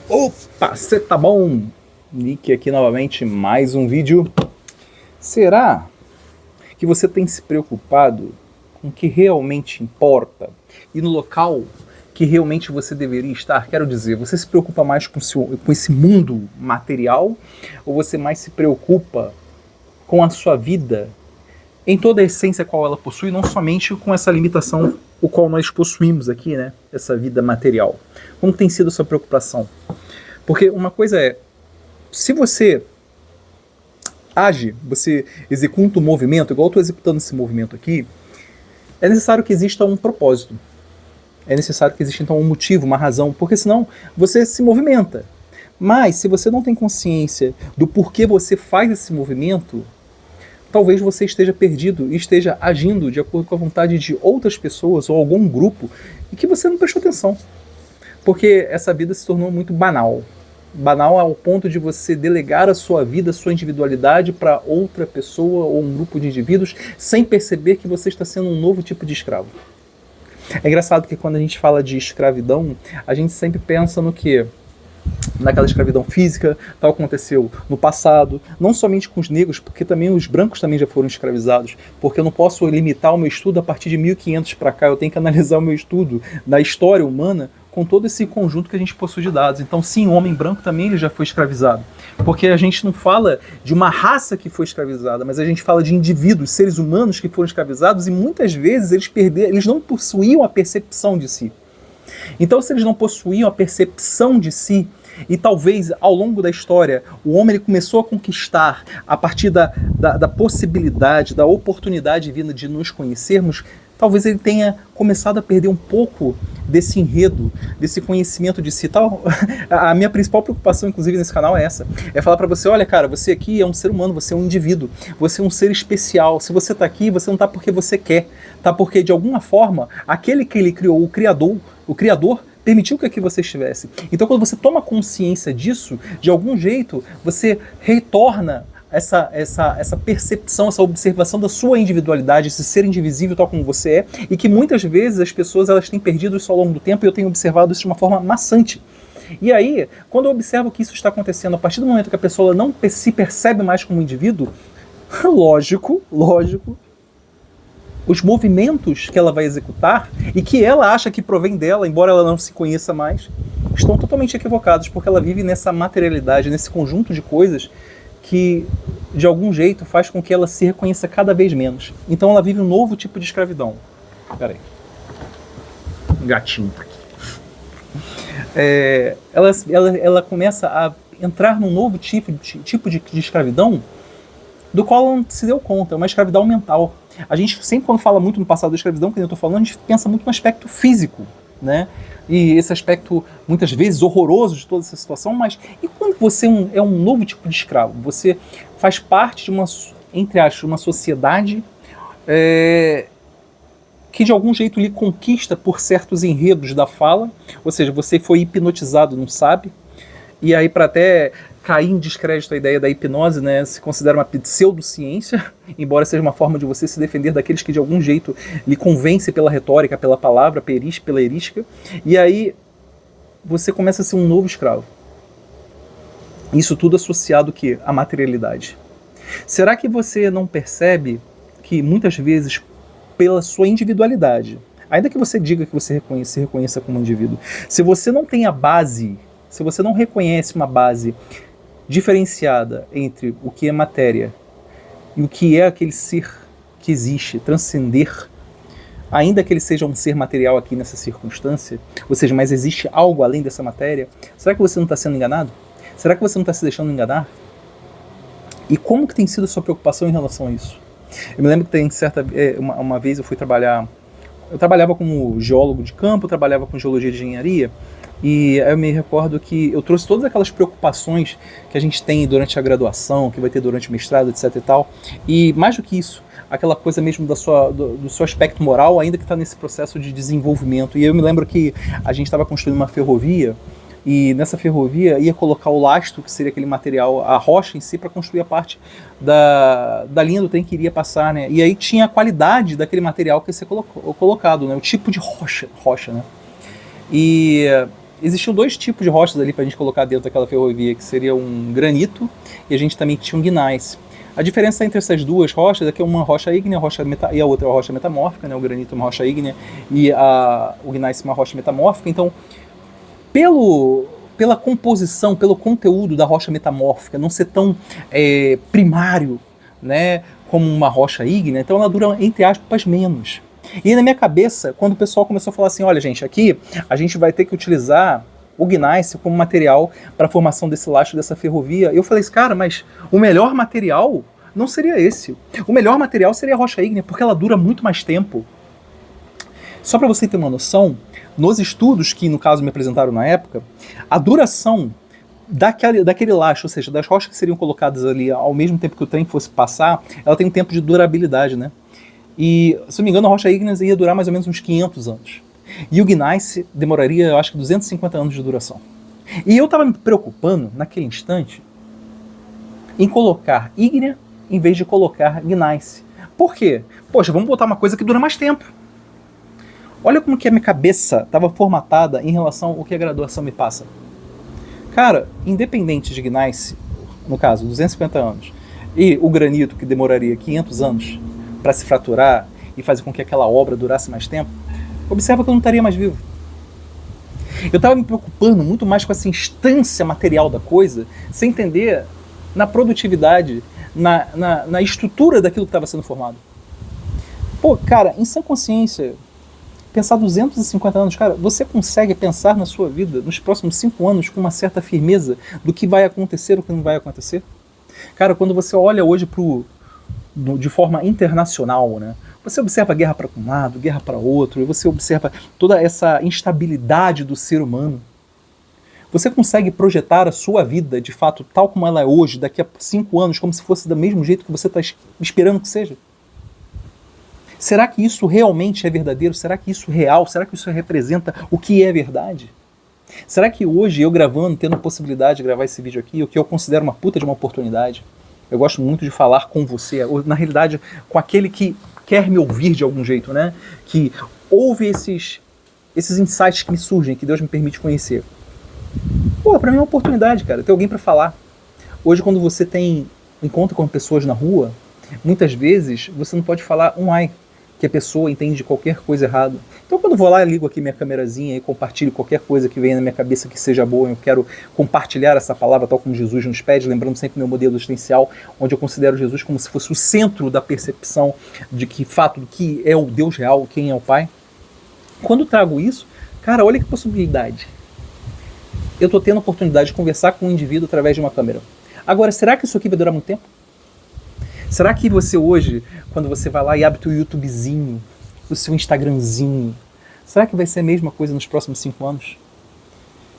Opa, você tá bom? Nick aqui novamente, mais um vídeo. Será que você tem se preocupado com o que realmente importa e no local que realmente você deveria estar? Quero dizer, você se preocupa mais com esse mundo material ou você mais se preocupa com a sua vida em toda a essência qual ela possui, não somente com essa limitação o qual nós possuímos aqui, né? Essa vida material. Como tem sido a sua preocupação? Porque uma coisa é, se você age, você executa um movimento, igual eu estou executando esse movimento aqui, é necessário que exista um propósito. É necessário que exista então um motivo, uma razão, porque senão você se movimenta. Mas se você não tem consciência do porquê você faz esse movimento, talvez você esteja perdido e esteja agindo de acordo com a vontade de outras pessoas ou algum grupo e que você não prestou atenção. Porque essa vida se tornou muito banal. Banal ao ponto de você delegar a sua vida, a sua individualidade para outra pessoa ou um grupo de indivíduos sem perceber que você está sendo um novo tipo de escravo. É engraçado que quando a gente fala de escravidão, a gente sempre pensa no quê? Naquela escravidão física, tal aconteceu no passado, não somente com os negros, porque também os brancos também já foram escravizados, porque eu não posso limitar o meu estudo a partir de 1500 para cá, eu tenho que analisar o meu estudo da história humana com todo esse conjunto que a gente possui de dados. Então sim, o homem branco também ele já foi escravizado, porque a gente não fala de uma raça que foi escravizada, mas a gente fala de indivíduos, seres humanos que foram escravizados e muitas vezes eles não possuíam a percepção de si. Então, se eles não possuíam a percepção de si, e talvez ao longo da história o homem ele começou a conquistar a partir da possibilidade, da oportunidade vinda de nos conhecermos, talvez ele tenha começado a perder um pouco desse enredo, desse conhecimento de si. A minha principal preocupação, inclusive, nesse canal é essa. É falar para você, olha, cara, você aqui é um ser humano, você é um indivíduo, você é um ser especial. Se você tá aqui, você não tá porque você quer, tá porque, de alguma forma, aquele que ele criou, o Criador, permitiu que aqui você estivesse. Então, quando você toma consciência disso, de algum jeito, você retorna essa percepção, essa observação da sua individualidade, esse ser indivisível tal como você é, e que muitas vezes as pessoas elas têm perdido isso ao longo do tempo, e eu tenho observado isso de uma forma maçante. E aí, quando eu observo que isso está acontecendo, a partir do momento que a pessoa não se percebe mais como indivíduo, lógico, os movimentos que ela vai executar e que ela acha que provém dela, embora ela não se conheça mais, estão totalmente equivocados, porque ela vive nessa materialidade, nesse conjunto de coisas que, de algum jeito, faz com que ela se reconheça cada vez menos. Então ela vive um novo tipo de escravidão. Peraí. Um gatinho tá aqui. Ela começa a entrar num novo tipo de escravidão do qual ela não se deu conta. É uma escravidão mental. A gente sempre, quando fala muito no passado da escravidão, que eu estou falando, a gente pensa muito no aspecto físico, né? E esse aspecto, muitas vezes, horroroso de toda essa situação, mas e quando você é um novo tipo de escravo? Você faz parte de uma, entre aspas, uma sociedade que de algum jeito lhe conquista por certos enredos da fala, ou seja, você foi hipnotizado, não sabe, e aí para até cair em descrédito a ideia da hipnose, né, se considera uma pseudociência, embora seja uma forma de você se defender daqueles que de algum jeito lhe convence pela retórica, pela palavra, pela erística, e aí você começa a ser um novo escravo. Isso tudo associado que à materialidade. Será que você não percebe que muitas vezes, pela sua individualidade, ainda que você diga que você se reconheça como indivíduo, se você não tem a base, se você não reconhece uma base diferenciada entre o que é matéria e o que é aquele ser que existe, transcender, ainda que ele seja um ser material aqui nessa circunstância, ou seja, mas existe algo além dessa matéria, será que você não está sendo enganado? Será que você não está se deixando enganar? E como que tem sido a sua preocupação em relação a isso? Eu me lembro que tem uma vez eu fui trabalhar, eu trabalhava como geólogo de campo, eu trabalhava com geologia de engenharia, e aí eu me recordo que eu trouxe todas aquelas preocupações que a gente tem durante a graduação, que vai ter durante o mestrado, etc e tal, e mais do que isso, aquela coisa mesmo do seu aspecto moral, ainda que está nesse processo de desenvolvimento. E eu me lembro que a gente estava construindo uma ferrovia, e nessa ferrovia ia colocar o lastro, que seria aquele material, a rocha em si, para construir a parte da linha do trem que iria passar, né? E aí tinha a qualidade daquele material que ia ser colocado, né? O tipo de rocha, né? E existiam dois tipos de rochas ali para a gente colocar dentro daquela ferrovia, que seria um granito e a gente também tinha um gneiss. A diferença entre essas duas rochas é que uma rocha ígnea e a outra é uma rocha metamórfica, né? O granito é uma rocha ígnea e o gneiss é uma rocha metamórfica. Então, pela composição, pelo conteúdo da rocha metamórfica não ser tão primário, né, como uma rocha ígnea, então ela dura, entre aspas, menos. E aí, na minha cabeça, quando o pessoal começou a falar assim, olha gente, aqui a gente vai ter que utilizar o gneiss como material para a formação desse lastro dessa ferrovia, eu falei assim, cara, mas o melhor material não seria esse. O melhor material seria a rocha ígnea, porque ela dura muito mais tempo. Só para você ter uma noção, nos estudos que, no caso, me apresentaram na época, a duração daquele lastro, ou seja, das rochas que seriam colocadas ali ao mesmo tempo que o trem fosse passar, ela tem um tempo de durabilidade, né? E, se não me engano, a rocha ígnea ia durar mais ou menos uns 500 anos. E o gneiss demoraria, eu acho que 250 anos de duração. E eu estava me preocupando, naquele instante, em colocar ígnea em vez de colocar gneiss. Por quê? Poxa, vamos botar uma coisa que dura mais tempo. Olha como que a minha cabeça estava formatada em relação ao que a graduação me passa. Cara, independente de gneiss, no caso, 250 anos, e o granito, que demoraria 500 anos para se fraturar e fazer com que aquela obra durasse mais tempo, observa que eu não estaria mais vivo. Eu estava me preocupando muito mais com essa instância material da coisa, sem entender na produtividade, na estrutura daquilo que estava sendo formado. Pô, cara, em sã consciência, pensar 250 anos, cara, você consegue pensar na sua vida, nos próximos 5 anos, com uma certa firmeza do que vai acontecer ou que não vai acontecer? Cara, quando você olha hoje de forma internacional, né? Você observa guerra para um lado, guerra para outro, e você observa toda essa instabilidade do ser humano. Você consegue projetar a sua vida, de fato, tal como ela é hoje, daqui a 5 anos, como se fosse do mesmo jeito que você está esperando que seja? Será que isso realmente é verdadeiro? Será que isso é real? Será que isso representa o que é verdade? Será que hoje, eu gravando, tendo a possibilidade de gravar esse vídeo aqui, o que eu considero uma puta de uma oportunidade, eu gosto muito de falar com você, ou na realidade, com aquele que quer me ouvir de algum jeito, né? Que ouve esses insights que me surgem, que Deus me permite conhecer. Pô, pra mim é uma oportunidade, cara, ter alguém pra falar. Hoje, quando você tem encontro com pessoas na rua, muitas vezes você não pode falar um ai, que a pessoa entende de qualquer coisa errado. Então, quando eu vou lá, eu ligo aqui minha câmerazinha e compartilho qualquer coisa que venha na minha cabeça que seja boa, eu quero compartilhar essa palavra tal como Jesus nos pede, lembrando sempre meu modelo existencial, onde eu considero Jesus como se fosse o centro da percepção de que fato, do que é o Deus real, quem é o Pai. Quando eu trago isso, cara, olha que possibilidade. Eu estou tendo a oportunidade de conversar com um indivíduo através de uma câmera. Agora, será que isso aqui vai durar muito tempo? Será que você hoje, quando você vai lá e abre o teu YouTubezinho, o seu Instagramzinho, será que vai ser a mesma coisa nos próximos 5 anos?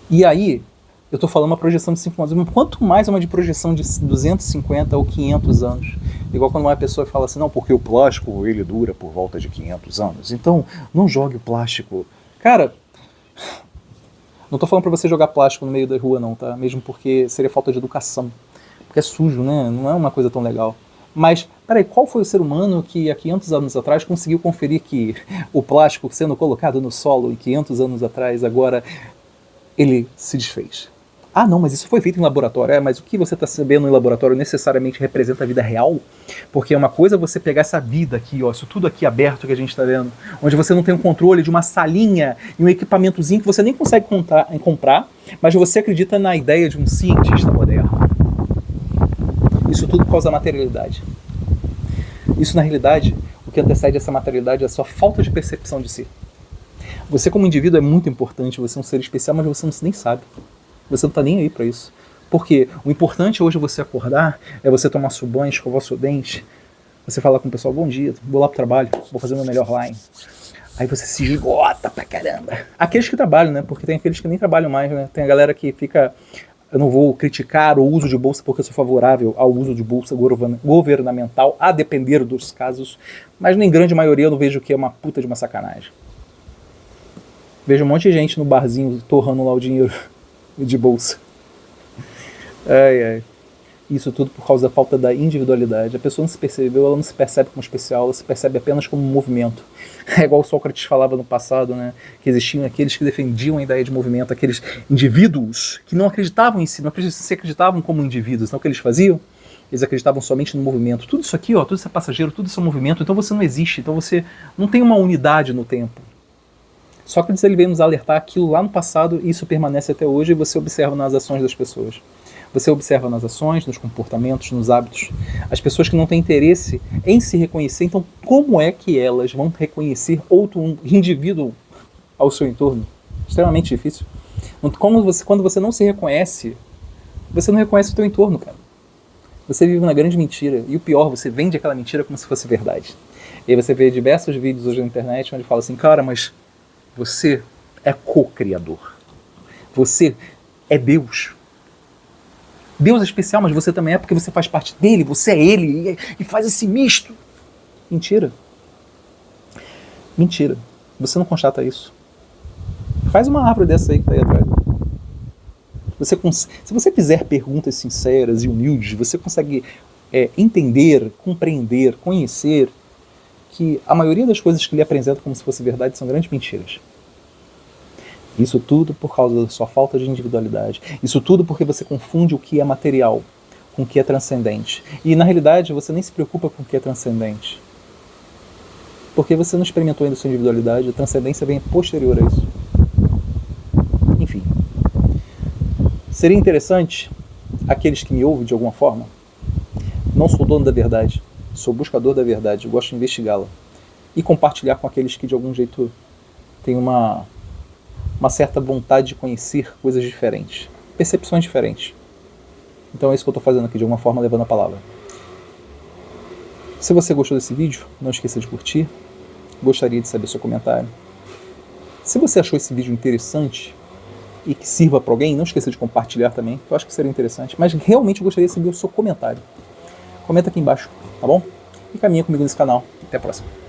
E aí, eu estou falando uma projeção de 5 anos, quanto mais uma de projeção de 250 ou 500 anos. Igual quando uma pessoa fala assim, não, porque o plástico ele dura por volta de 500 anos, então não jogue o plástico. Cara, não estou falando para você jogar plástico no meio da rua não, tá? Mesmo porque seria falta de educação. Porque é sujo, né? Não é uma coisa tão legal. Mas, peraí, qual foi o ser humano que há 500 anos atrás conseguiu conferir que o plástico sendo colocado no solo e 500 anos atrás, agora ele se desfez? Ah, não, mas isso foi feito em laboratório. Mas o que você está sabendo em laboratório necessariamente representa a vida real? Porque é uma coisa você pegar essa vida aqui, ó, isso tudo aqui aberto que a gente está vendo, onde você não tem o controle de uma salinha e um equipamentozinho que você nem consegue comprar, mas você acredita na ideia de um cientista moderno. Isso tudo por causa da materialidade. Isso, na realidade, o que antecede essa materialidade é a sua falta de percepção de si. Você, como indivíduo, é muito importante, você é um ser especial, mas você nem sabe. Você não está nem aí para isso. Porque o importante hoje é você acordar, é você tomar seu banho, escovar seu dente, você falar com o pessoal, bom dia, vou lá pro trabalho, vou fazer o meu melhor lá. Aí você se esgota pra caramba. Aqueles que trabalham, né? Porque tem aqueles que nem trabalham mais, né? Tem a galera que fica... Eu não vou criticar o uso de bolsa porque eu sou favorável ao uso de bolsa governamental, a depender dos casos, mas em grande maioria eu não vejo que é uma puta de uma sacanagem. Vejo um monte de gente no barzinho torrando lá o dinheiro de bolsa. Ai, ai. Isso tudo por causa da falta da individualidade. A pessoa não se percebeu, ela não se percebe como especial, ela se percebe apenas como um movimento. É igual Sócrates falava no passado, né? Que existiam aqueles que defendiam a ideia de movimento, aqueles indivíduos que não acreditavam em si, não se acreditavam como indivíduos. Então o que eles faziam? Eles acreditavam somente no movimento. Tudo isso aqui, ó, tudo isso é passageiro, tudo isso é movimento, então você não existe, então você não tem uma unidade no tempo. Sócrates ele veio nos alertar aquilo lá no passado e isso permanece até hoje e você observa nas ações das pessoas. Você observa nas ações, nos comportamentos, nos hábitos. As pessoas que não têm interesse em se reconhecer, então como é que elas vão reconhecer outro indivíduo ao seu entorno? Extremamente difícil. Quando você não se reconhece, você não reconhece o teu entorno, cara. Você vive uma grande mentira. E o pior, você vende aquela mentira como se fosse verdade. E aí você vê diversos vídeos hoje na internet onde fala assim, cara, mas você é co-criador. Você é Deus. Deus é especial, mas você também é porque você faz parte dele, você é ele, e faz esse misto. Mentira. Mentira. Você não constata isso. Faz uma árvore dessa aí que tá aí atrás. Se você fizer perguntas sinceras e humildes, você consegue entender, compreender, conhecer que a maioria das coisas que lhe apresentam como se fosse verdade são grandes mentiras. Isso tudo por causa da sua falta de individualidade. Isso tudo porque você confunde o que é material com o que é transcendente. E na realidade você nem se preocupa com o que é transcendente. Porque você não experimentou ainda a sua individualidade, a transcendência vem posterior a isso. Enfim. Seria interessante, aqueles que me ouvem de alguma forma, não sou dono da verdade, sou buscador da verdade, gosto de investigá-la. E compartilhar com aqueles que de algum jeito têm uma certa vontade de conhecer coisas diferentes, percepções diferentes. Então é isso que eu estou fazendo aqui, de alguma forma levando a palavra. Se você gostou desse vídeo, não esqueça de curtir, gostaria de saber seu comentário. Se você achou esse vídeo interessante e que sirva para alguém, não esqueça de compartilhar também, que eu acho que seria interessante, mas realmente eu gostaria de saber o seu comentário. Comenta aqui embaixo, tá bom? E caminha comigo nesse canal. Até a próxima.